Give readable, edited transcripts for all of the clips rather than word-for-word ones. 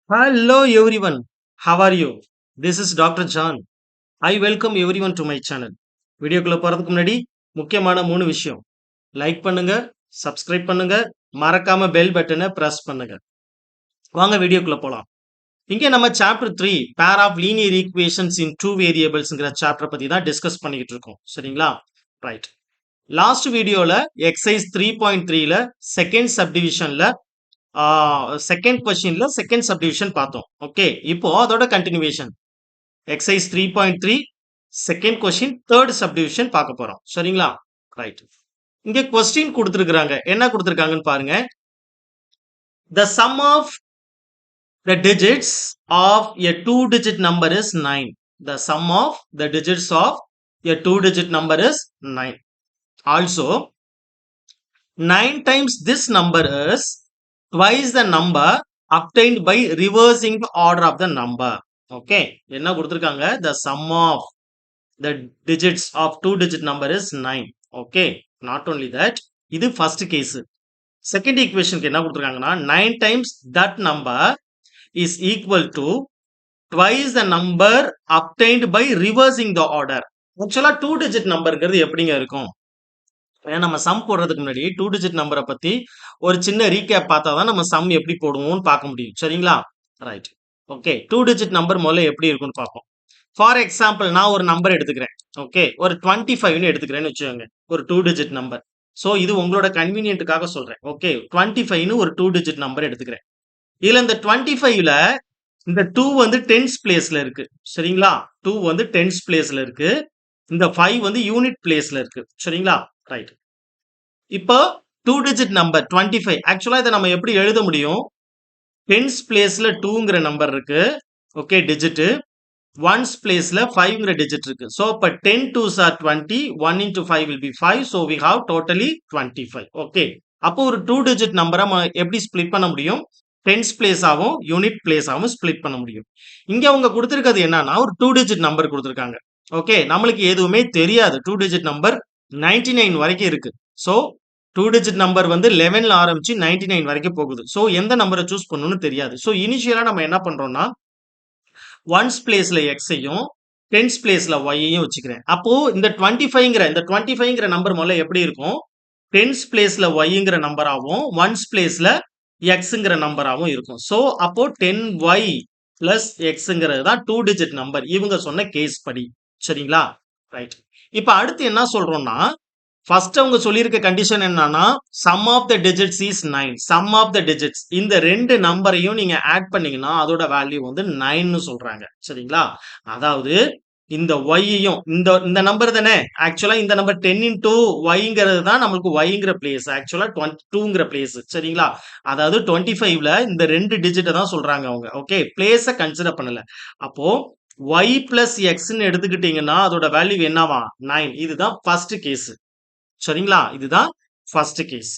Hello everyone, how are you? This is Dr. John. I welcome everyone to my channel. வீடியோக்குள்ள போறதுக்கு முன்னாடி முக்கியமான 3 விஷயம். லைக் பண்ணுங்க, சப்ஸ்கிரைப் பண்ணுங்க, மறக்காம பெல் பட்டனை பிரஸ் பண்ணுங்க. வாங்க வீடியோக்குள்ள போலாம். இங்க நம்ம chapter 3 pair of linear equations in two variablesங்கிற சாப்டர் பத்தி தான் டிஸ்கஸ் பண்ணிக்கிட்டு இருக்கோம். சரிங்களா? ரைட். லாஸ்ட் வீடியோல எக்ஸசைஸ் 3.3ல செகண்ட் சப்டிவிஷன்ல செகண்ட் கொஸ்டின்ல செகண்ட் சப்டிவிஷன் பார்த்தோம். ஓகே, இப்போ அதோட continuation exercise 3.3 second question third subdivision பார்க்க போறோம். சரிங்களா? ரைட். இங்க கொஸ்டின் கொடுத்திருக்காங்க. என்ன கொடுத்திருக்காங்கன்னு பாருங்க. The sum of the digits of a two-digit number is 9. The sum of the digits of a two-digit number is 9. Also, 9 times this number is twice the number obtained by reversing the order of the number. Okay, என்ன கொடுத்திருக்காங்க? The sum of the digits of two-digit number is 9. Okay, not only that, இது first case. Second equation என்ன கொடுத்திருக்காங்கன்னா 9 times that number is equal to twice the number obtained by reversing the order. ஆக்சுவலா two digit நம்பர்ங்கிறது எப்படிங்க இருக்கும்? நம்ம some போடுறதுக்கு முன்னாடி two digit நம்பரை பத்தி ஒரு சின்ன ரீகேப் பார்த்தா தான் நம்ம சம் எப்படி போடுவோம்னு பார்க்க முடியும். சரிங்களா? Right. Okay, two digit number முதல்ல எப்படி இருக்கும்னு பார்ப்போம். ஃபார் எக்ஸாம்பிள் நான் ஒரு நம்பர் எடுத்துக்கிறேன். ஓகே, ஒரு 25ன்னு எடுத்துக்கிறேன்னு வச்சுக்கோங்க, ஒரு டூ டிஜிட் நம்பர். ஸோ இது உங்களோட கன்வீனியன்ட்டுக்காக சொல்றேன். ஓகே, 25ன்னு ஒரு டூ டிஜிட் நம்பர் எடுத்துக்கிறேன். இதுல இந்த 25ல இந்த 2 வந்து டென்ஸ் பிளேஸ்ல இருக்கு. சரிங்களா? 2 வந்து டென்ஸ் பிளேஸ்ல இருக்கு. இந்த 5 வந்து யூனிட் பிளேஸ்ல இருக்கு. சரிங்களா? ரைட். இப்போ டூ டிஜிட் நம்பர் 25. ஆக்சுவலா இதை நம்ம எப்படி எழுத முடியும்? டென்ஸ் பிளேஸ்ல 2ங்கிற நம்பர் இருக்கு. Okay, digit. ஒன்ஸ் பிளேஸ்ல 5ங்கிற டிஜிட் இருக்கு. ஸோ இப்போ 10 2s are 20. 1 into 5 will be 5. So we have totally 25. Okay, அப்போ ஒரு டூ டிஜிட் நம்பரை எப்படி ஸ்பிளிட் பண்ண முடியும்? டென்ஸ் பிளேஸ் ஆகும் யூனிட் பிளேஸ் ஆகும் ஸ்பிளிட் பண்ண முடியும். இங்க அவங்க கொடுத்திருக்கிறது என்னன்னா ஒரு டூ டிஜிட் நம்பர் கொடுத்திருக்காங்க. ஓகே, நம்மளுக்கு எதுவுமே தெரியாது. டூ டிஜிட் நம்பர் 99 வரைக்கும் இருக்கு. ஸோ டூ டிஜிட் நம்பர் வந்து 11ல ஆரம்பிச்சு 99 வரைக்கும் போகுது. ஸோ எந்த நம்பரை சூஸ் பண்ணணும்னு தெரியாது. ஸோ இனிஷியலா நம்ம என்ன பண்றோம்னா ஒன்ஸ் பிளேஸ்ல எக்ஸையும் டென்ஸ் பிளேஸ்ல ஒய்யையும் வச்சுக்கிறேன். அப்போ இந்த 25ங்கிற நம்பர் முதல்ல எப்படி இருக்கும்? டென்ஸ் பிளேஸ்ல ஒய்ங்கிற நம்பராகவும் ஒன்ஸ் பிளேஸ்ல எக்ஸ்ங்கிற நம்பராகவும் இருக்கும். ஸோ அப்போ 10y பிளஸ் எக்ஸ்ங்கிறது தான் டூ டிஜிட் நம்பர் இவங்க சொன்ன கேஸ் படி. சரிங்களா? ரைட். இப்ப அடுத்து என்ன சொல்றோம்னா ஃபர்ஸ்ட் அவங்க சொல்லியிருக்க கண்டிஷன் என்னன்னா sum of the digits is 9. Sum of the digits இந்த ரெண்டு நம்பரையும் நீங்க ஆட் பண்ணீங்கன்னா அதோட வேல்யூ வந்து 9ன்னு சொல்றாங்க. சரிங்களா? அதாவது இந்த ஒய்யையும் இந்த நம்பர் தானே ஆக்சுவலா இந்த நம்பர் 10 into ஒய்ங்கிறது தான் நம்மளுக்கு ஒய்ங்கிற பிளேஸ். ஆக்சுவலா 22ங்கிற பிளேஸ். சரிங்களா? அதாவது 25ல இந்த ரெண்டு டிஜிட்டை தான் சொல்றாங்க அவங்க. ஓகே, பிளேஸை கன்சிடர் பண்ணல. அப்போ ஒய் பிளஸ் எக்ஸ்ன்னு எடுத்துக்கிட்டீங்கன்னா அதோட வேல்யூ என்னவா? 9. இதுதான் ஃபர்ஸ்ட் கேஸ். சரிங்களா? இதுதான் first case.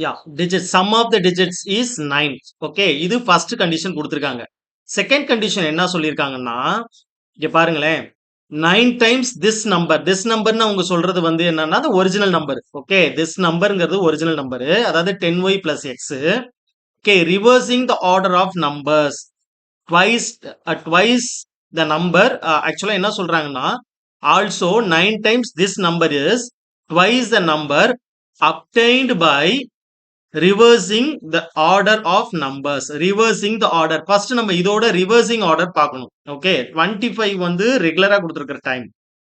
Yeah, digit sum of the digits is 9. Okay, இது ஃபர்ஸ்ட் கண்டிஷன் கொடுத்திருக்காங்க. செகண்ட் கண்டிஷன் என்ன சொல்லியிருக்காங்கன்னா இங்க பாருங்களேன், 9 டைம்ஸ் திஸ் நம்பர்னு அவங்க சொல்றது வந்து என்னன்னா ஒரிஜினல் நம்பர். ஓகே, திஸ் நம்பர்ங்கிறது ஒரிஜினல் நம்பர், அதாவது 10y plus x. Okay, reversing the order of numbers twice the number. Actually என்ன சொல்றாங்கன்னா also 9 times this number is twice the number obtained by reversing the order of numbers. Reversing the order. First நம்ம இதோட reversing order பார்க்கணும். Okay, 25 வந்து ரெகுலரா கொடுத்திருக்கிற time.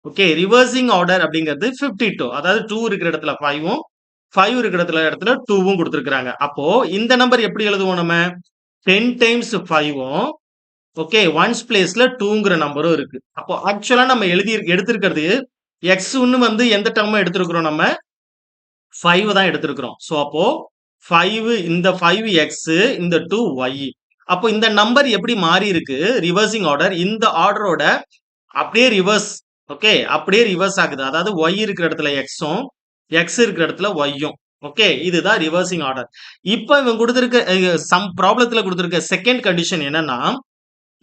Okay, reversing order அப்படிங்கிறது 52. அதாவது 2 இருக்கிற இடத்துல 5ம் 5 இருக்கிற இடத்துல 2வும் கொடுத்திருக்காங்க. அப்போ இந்த நம்பர் எப்படி எழுதுவோம்? நம்ம 10 times 5ம் ஓகே ஒன்ஸ் பிளேஸ்ல 2ங்கிற நம்பரும் இருக்கு. அப்போ ஆக்சுவலா நம்ம எடுத்திருக்கிறது எக்ஸ் வந்து எந்த டேர்ம் எடுத்திருக்கிறோம்? நம்ம 5 தான் எடுத்திருக்கிறோம். ஸோ அப்போ 5 இந்த 5 எக்ஸ் இந்த 2 ஒய். அப்போ இந்த நம்பர் எப்படி மாறி இருக்கு? ரிவர்சிங் ஆர்டர் இந்த ஆர்டரோட அப்படியே ரிவர்ஸ். ஓகே, அப்படியே ரிவர்ஸ் ஆகுது. அதாவது ஒய் இருக்கிற இடத்துல எக்ஸும் எக்ஸ் இருக்கிற இடத்துல ஒய்யும். ஓகே, இதுதான் ரிவர்சிங் ஆர்டர். இப்போ இவங்க கொடுத்திருக்க சம் ப்ராப்ளத்துல கொடுத்திருக்க செகண்ட் கண்டிஷன் என்னன்னா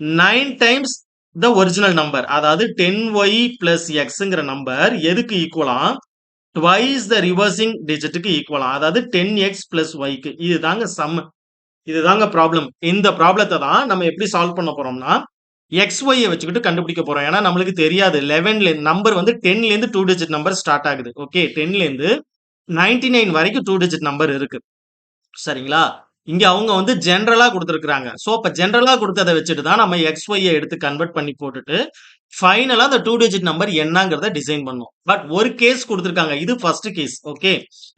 9 டைம்ஸ் த ஒரிஜினல் நம்பர், அதாவது 10y பிளஸ் எக்ஸ்ங்கிற நம்பர் எதுக்கு ஈக்குவலா? ட்வைஸ் த ரிவர்சிங் டிஜிட்டுக்கு ஈக்குவலா, அதாவது 10x பிளஸ் ஒய்க்கு. இதுதாங்க சம். இதுதாங்க ப்ராப்ளம். இந்த ப்ராப்ளத்த தான் நம்ம எப்படி சால்வ் பண்ண போறோம்னா, XY வச்சுக்கிட்டு கண்டுபிடிக்க போறோம். ஏன்னா நம்மளுக்கு தெரியாது. 11ல நம்பர் வந்து 10லேருந்து 2 டிஜிட் நம்பர் ஸ்டார்ட் ஆகுது. ஓகே. 10லேருந்து 99 வரைக்கும் 2 டிஜிட் நம்பர் இருக்கு. சரிங்களா? இங்க அவங்க வந்து ஜெனரலா குடுத்திருக்காங்க. சோ, அப்ப ஜெனரலா குடுத்தத வச்சுட்டு தான் நம்ம XYய எடுத்து கன்வெர்ட் பண்ணி போட்டுட்டு, ஃபைனலா அந்த 2 டிஜிட் நம்பர் என்னங்கிறத டிசைன் பண்ணணும். பட் ஒரு கேஸ் குடுத்திருக்காங்க. இது ஃபர்ஸ்ட் கேஸ். ஓகே.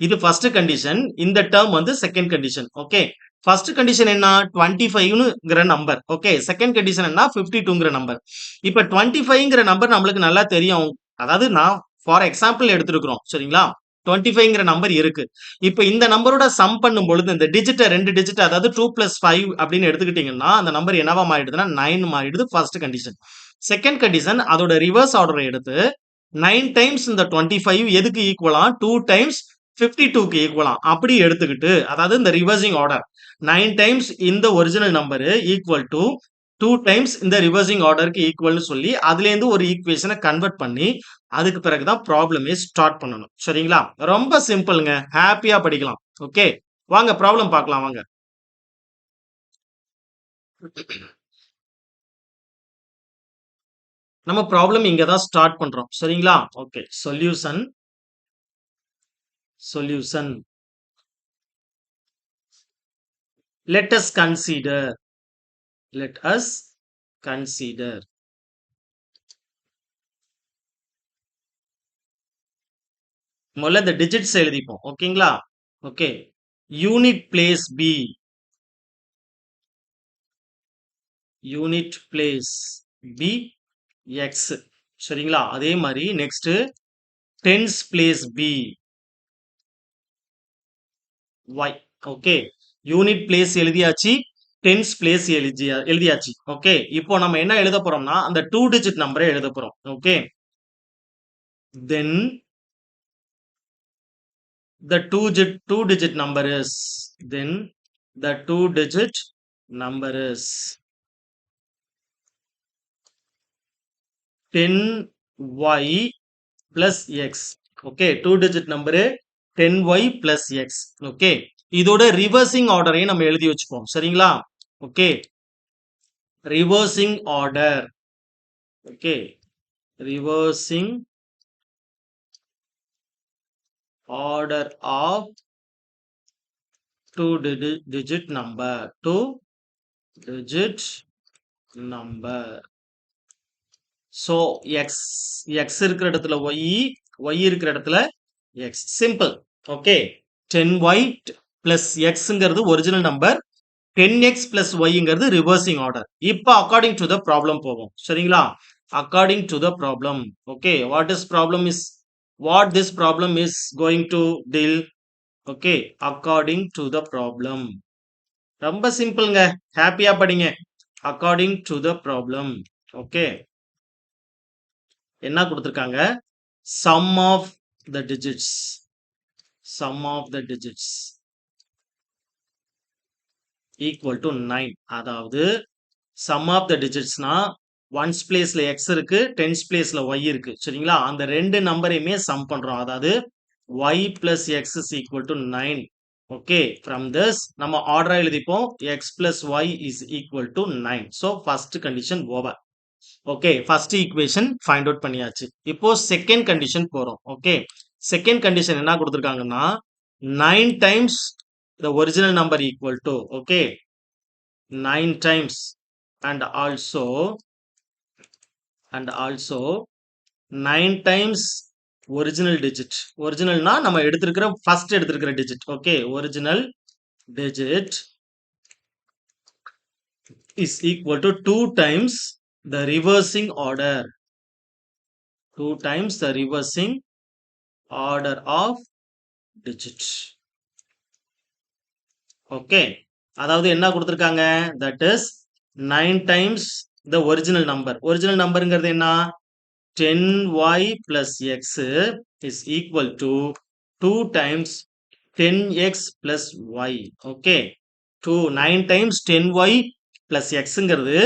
இது ஃபர்ஸ்ட் கண்டிஷன். இந்த டெர்ம் வந்து second condition. Okay. First condition என்ன? 25ங்கிற நம்பர். ஓகே. செகண்ட் கண்டிஷன் என்ன? 52ங்கிற நம்பர். இப்ப 25ங்கிற நம்பர் நம்மளுக்கு நல்லா தெரியும். அதாவது நான் ஃபார் எக்ஸாம்பிள் எடுத்திருக்கிறோம். சரிங்களா? 25ங்கிற நம்பர் இருக்கு. இப்ப இந்த நம்பரோட சம் பண்ணும் பொழுது இந்த டிஜிட்ட 2 டிஜிட் அதாவது 2 பிளஸ் 5 அப்படின்னு எடுத்துக்கிட்டீங்கன்னா அந்த நம்பர் என்னவா மாறிடுதுன்னா 9 மாறிடுது ஃபர்ஸ்ட் கண்டிஷன். செகண்ட் கண்டிஷன் அதோட ரிவர்ஸ் ஆர்டரை எடுத்து 9 டைம்ஸ் இந்த 25 எதுக்கு ஈக்குவலா 2 டைம்ஸ் 52க்கு ஈக்குவலா அப்படி எடுத்துக்கிட்டு அதாவது இந்த ரிவர்சிங் ஆர்டர் 9 டைம்ஸ் இந்த original number equal to 2 times இந்த ரிவர்சிங் ஆர்டருக்கு ஈக்குவல்னு சொல்லி அதுல இருந்து ஒரு ஈக்குவேஷனை கன்வெர்ட் பண்ணி அதுக்கு பிறகுதான் ப்ராப்ளமே ஸ்டார்ட் பண்ணணும். சரிங்களா? ரொம்ப சிம்பிள்ங்க. ஹாப்பியா படிக்கலாம். ஓகே. வாங்க ப்ராப்ளம் பார்க்கலாம் வாங்க. நம்ம ப்ராப்ளம் இங்க தான் ஸ்டார்ட் பண்றோம். சரிங்களா? Okay. Solution solution let us consider let us consider முதல்ல இந்த டிஜிட்ஸ் எழுதிப்போம். ஓகேங்களா? Okay. Unit place be unit place be x. சரிங்களா? அதே மாதிரி next tens place be y. Okay. Unit place எழுதியாச்சு. டென்ஸ் பிளேஸ் எழுதியாச்சு. ஓகே. இப்போ நம்ம என்ன எழுத போறோம்னா அந்த 2 டிஜிட் நம்பரை எழுத போறோம். Okay. Then the two digit number is then the 2-digit number is 10y plus x. Okay, 2-digit number 10y plus x. Okay, இதோட ரிவர்சிங் ஆர்டரையும் நம்ம எழுதி வச்சுப்போம். சரிங்களா? Okay. Reversing order. Okay. Reversing order of 2-digit number. 2-digit number. So x இருக்கிற இடத்துல y இருக்கிற இடத்துல x. Simple. Okay. 10y plus xங்கிறது ஒரிஜினல் நம்பர். 10x plus yங்கிறது ரிவர்சிங் ஆர்டர். இப்போ அக்கார்டிங் டு த ப்ராப்ளம் போவோம். சரிங்களா? According to the problem. Okay. what this problem is going to deal. Okay. According to the problem. ரொம்ப சிம்பிள்ங்க. ஹாப்பியா படிங்க. According to the problem. Okay. என்ன கொடுத்திருக்காங்க? sum of the digits equal to 9. அதாவது sum of the digitsனா once பிளேஸ்ல x இருக்கு, tense பிளேஸ்ல y இருக்கு. சரிங்களா? அந்த ரெண்டு நம்பரையுமே சம் பண்றோம். அதாவது y plus x is equal to 9. Okay. from this நம்ம ஆர்டரா எழுதிப்போம். x plus y is equal to 9. so first condition over. Okay. First equation find out பண்ணியாச்சு. இப்போ செகண்ட் கண்டிஷன் போறோம். ஓகே. செகண்ட் கண்டிஷன் என்ன கொடுத்திருக்காங்கன்னா 9 times the original number equal to okay 9 times and also 9 times original digit. ஒரிஜினல்னா நம்ம எடுத்திருக்கிற first எடுத்திருக்கிற digit. Okay. Original digit is equal to 2 times the reversing order. 2 times the reversing order of digit. Okay. அதாவது என்ன கொடுத்திருக்காங்க? that is 9 times the original number. Original நம்பர்ங்கிறது என்ன? 10y plus x is equal to 2 times 10x plus y. Okay. 9 times 10y plus xங்கிறது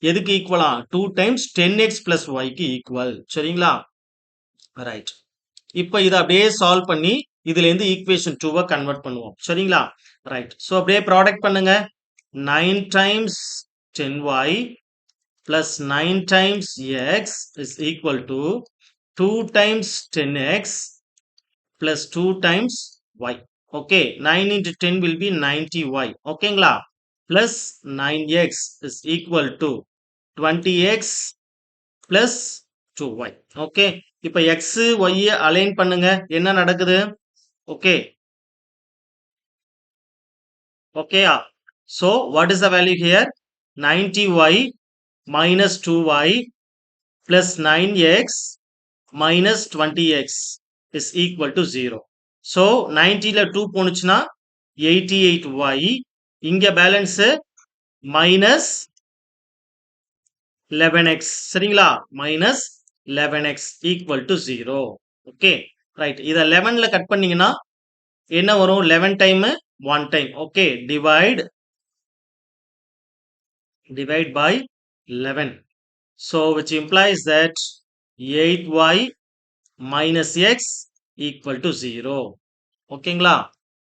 எதுக்கு ஈக்குவலா? 2 times 10x plus y க்கு equal. சரிங்களா? Right. இப்போ இதை அப்படியே சால்வ் பண்ணி இதுல இருந்து ஈக்குவேஷன் 2 கன்வெர்ட் பண்ணுவோம். சரிங்களா? ரைட். சோ அப்படியே ப்ராடக்ட் பண்ணுங்க. 9 times 10y plus 9 times x is equal to 2 times 10x plus 2 times y. Okay, 9 into 10 will be 90y. Okay, plus 9x is equal to 20x plus 2y. Okay, இப்போ x y align பண்ணுங்க, என்ன நடக்குது? Okay, okay. So what is the value here? 90y minus 2y plus 9x minus 20x is equal to 0. So 90ல 2 போனுச்சுனா 88y, இங்க balance minus 11x, சரிங்களா? minus 11x equal to 0. Okay, right. இத 11ல cut பண்ணீங்கன்னா என்ன வரும்? 11 time 1 time. Okay, divide by 11. So which implies that 8y minus x equal to 0. ஓகேங்களா?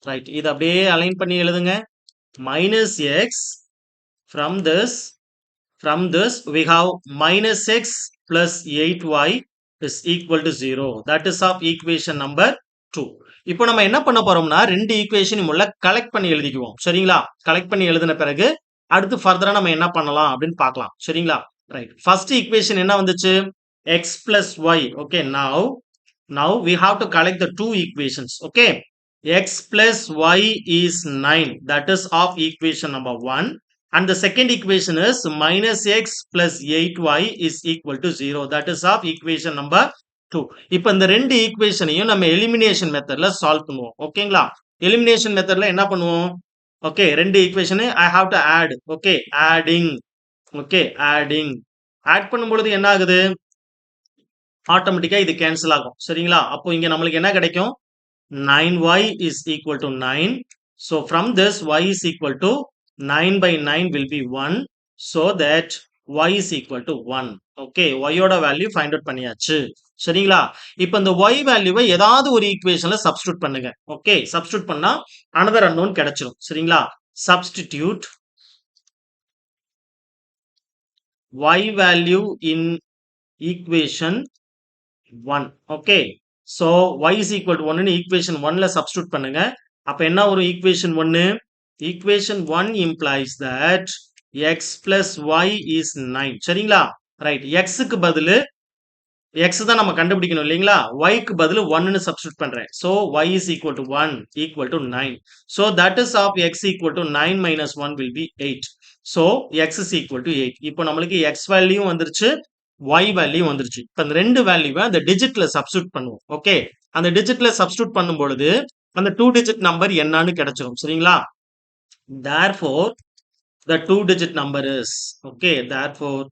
Right, இதை அப்படியே align பண்ணி எழுதுங்க. minus x from this we have minus x plus 8y is equal to 0. That is of equation number 2. இப்போ நம்ம என்ன பண்ண போறோம்னா ரெண்டு ஈக்குவேஷன் உள்ள கலெக்ட் பண்ணி எழுதிக்குவோம். சரிங்களா? கலெக்ட் பண்ணி எழுதின பிறகு அடுத்து ஃபர்தரா நம்ம என்ன பண்ணலாம் அப்படின்னு பார்க்கலாம். சரிங்களா? ரைட், ஃபர்ஸ்ட் ஈக்குவேஷன் என்ன வந்துச்சு? x plus y. Okay, now we have to collect the two equations. Okay, x plus y is 9. That is of equation number 1. And the second equation is minus x plus 8y is equal to 0. That is of equation number 2. இப்போ இந்த ரெண்டு ஈக்குவேஷனையும் நம்ம elimination மெத்தட்ல solve பண்ணுவோம். ஓகேங்களா? Elimination மெத்தட்ல என்ன பண்ணுவோம்? ஓகே, ரெண்டு equation I have to add. Okay, adding. Okay, adding. Add பண்ணும்பொழுது என்ன ஆகுது? ஆட்டோமேட்டிக்கா இது கேன்சல் ஆகும். சரிங்களா? அப்போ இங்க நம்மளுக்கு என்ன கிடைக்கும்? 9y is equal to 9. So from this y is equal to 9 by 9 will be 1. So that y is equal to 1. Okay, y ஓட வேல்யூ ஃபைண்ட் அவுட் பண்ணியாச்சு. சரிங்களா? இப்போ இந்த y வேல்யூவை ஏதாவது ஒரு ஈக்குவேஷன்ல சப்ஸ்டிட்யூட் பண்ணுங்க. ஓகே, சப்ஸ்டிட்யூட் பண்ணா another unknown கிடைச்சிரும். சரிங்களா? Substitute y value in equation 1. Okay, so y is equal to 1 equation 1ல substitute பண்ணுங்க. அப்ப என்ன ஒரு equation 1? equation 1 implies that x plus y is 9. சரிங்களா? ரைட், xக்கு பதிலு x தான் நம்ம கண்டுபிடிக்கணும் இல்லைங்களா? y க்கு பதிலு 1 ன்னு சப்ஸ்டிட்யூட் பண்றேன். So y is equal to 1 equal to 9. So that is of x equal to 9 minus 1 will be 8. So x is equal to 8. இப்போ நம்மளுக்கு x வேல்யூ வந்துருச்சு, y வேல்யூ வந்துருச்சு. இப்போ அந்த ரெண்டு வேல்யூவை அந்த டிஜிட்ல சப்ஸ்டிட்யூட் பண்ணுவோம். ஓகே, அந்த டிஜிட்ல சப்ஸ்டிட்யூட் பண்ணும் பொழுது அந்த 2 டிஜிட் நம்பர் என்னன்னு கிடைச்சிரும். சரிங்களா? Therefore the 2 digit number is, okay, therefore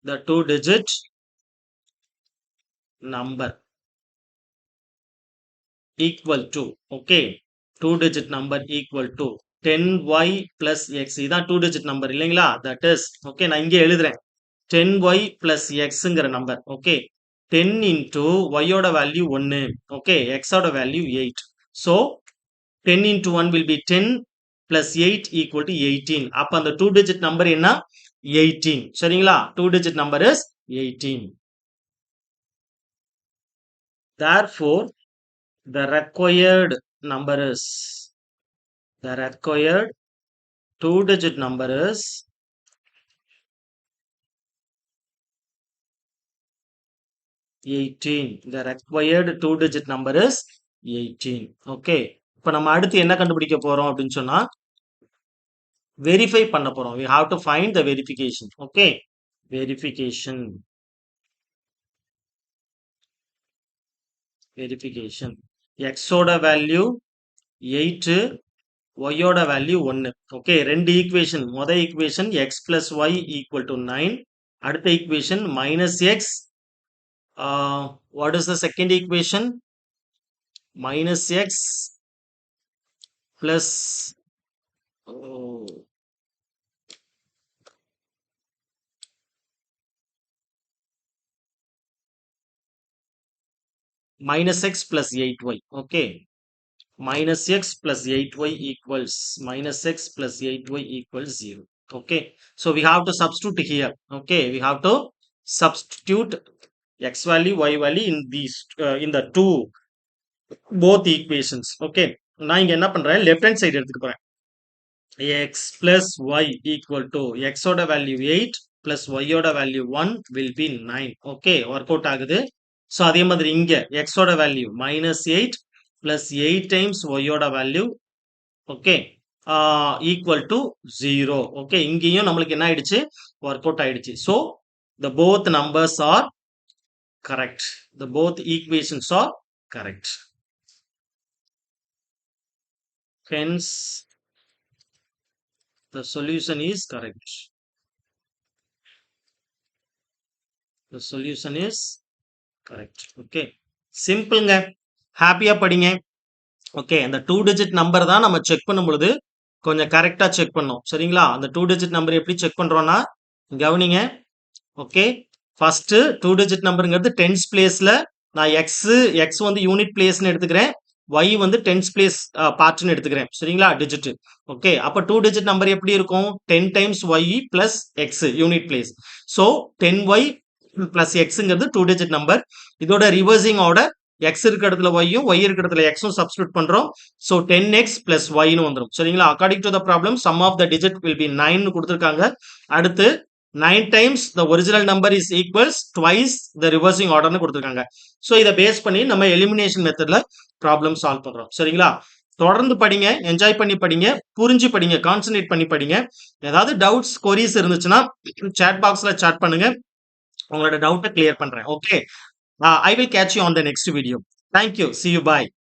the 2 digit number equal to, okay, 2 digit number equal to 10y plus x. இதான் 2 digit number இல்லைங்களா? That is, okay, நான் இங்கே எழுதுறேன் 10y plus xங்கிற நம்பர். ஓகே, 10 into y ஓட வேல்யூ 1. ஓகே, x ஓட value 8. So 10 into 1 will be 10 plus 8 equal to 18. அப்ப அந்த 2 digit number என்ன? 18. சரிங்களா? 2 digit number is 18. Therefore the required number is, the required 2 digit number is 18. The required 2 digit number is 18. Okay, இப்போ நம்ம அடுத்து என்ன கண்டுபிடிக்க போறோம் அப்படின்னு சொன்னா வெரிஃபை பண்ண போறோம். we have to find the verification. Okay, verification x ஓட வேல்யூ 8, y ஓட வேல்யூ 1. ஓகே, ரெண்டு ஈக்குவேஷன். முதல் equation x plus y equal to 9. அடுத்த equation minus x. What is the second equation? Minus x plus minus x plus 8y. Okay, minus x plus 8y equals minus x plus 8y equals 0. Okay, so we have to substitute here. Okay, we have to substitute x value, y value in these in the two both equations. Okay, நான் இங்க என்ன பண்றேன், left hand side எடுத்துக்க போறேன். x plus y equal to x ஓட value 8 plus y ஓட value 1 will be 9. Okay, work out ஆகுது. So அதே மாதிரி இங்க x ஓட value minus 8 plus 8 times y ஓட value, okay, equal to 0. Okay, இங்கேயும் நம்மளுக்கு என்ன ஆயிடுச்சு, work out ஆயிடுச்சு. So the both numbers are correct. The both equations are correct. Hence the solution is correct. The solution is correct. Okay, சிம்பிள்ங்க, ஹாப்பியா படிங்க. Okay, அந்த 2 digit number தான் நம்ம செக் பண்ணும் பொழுது கொஞ்சம் கரெக்டா செக் பண்ணோம். சரிங்களா, அந்த 2 டிஜிட் நம்பர் எப்படி செக் பண்றோம்னா கவனிங்க. ஓகே, ஃபர்ஸ்ட் 2 டிஜிட் நம்பருங்கிறது டென்ஸ் பிளேஸ்ல நான் எக்ஸ் வந்து யூனிட் பிளேஸ்னு எடுத்துக்கிறேன், y வந்து டென்ஸ் பிளேஸ் பார்ட்னு எடுத்துக்கிறேன். சரிங்களா, டிஜிட். ஓகே, அப்ப 2 டிஜிட் நம்பர் எப்படி இருக்கும், 10 times y plus x unit place. So 10y plus எக்ஸ்ங்கிறது 2 டிஜிட் நம்பர். இதோட ரிவர்சிங் ஆர்டர் எக்ஸ் இருக்க இடத்துல ஒய்யும் ஒய் இருக்க இடத்துல எக்ஸும் சப்ஸ்டியூட் பண்றோம். ஸோ 10x பிளஸ் ஒய்னு வந்துடும். சரிங்களா, according to the problem sum of the digit will be 9 கொடுத்துருக்காங்க. அடுத்து 9 times the original number is equals twice the reversing ஆர்டர்னு கொடுத்துருக்காங்க. ஸோ இதை பேஸ் பண்ணி நம்ம எலிமினேஷன் மெத்தட்ல ப்ராப்ளம் சால்வ் பண்றோம். சரிங்களா, தொடர்ந்து படிங்க, என்ஜாய் பண்ணி படிங்க, புரிஞ்சு படிங்க, கான்சென்ட்ரேட் பண்ணி படிங்க. ஏதாவது டவுட்ஸ் கொரிஸ் இருந்துச்சுன்னா சாட் பாக்ஸ்ல சாட் பண்ணுங்க, உங்களோட டவுட்டை கிளியர் பண்றேன். Okay, I will catch you on the next video. Thank you. See you. Bye.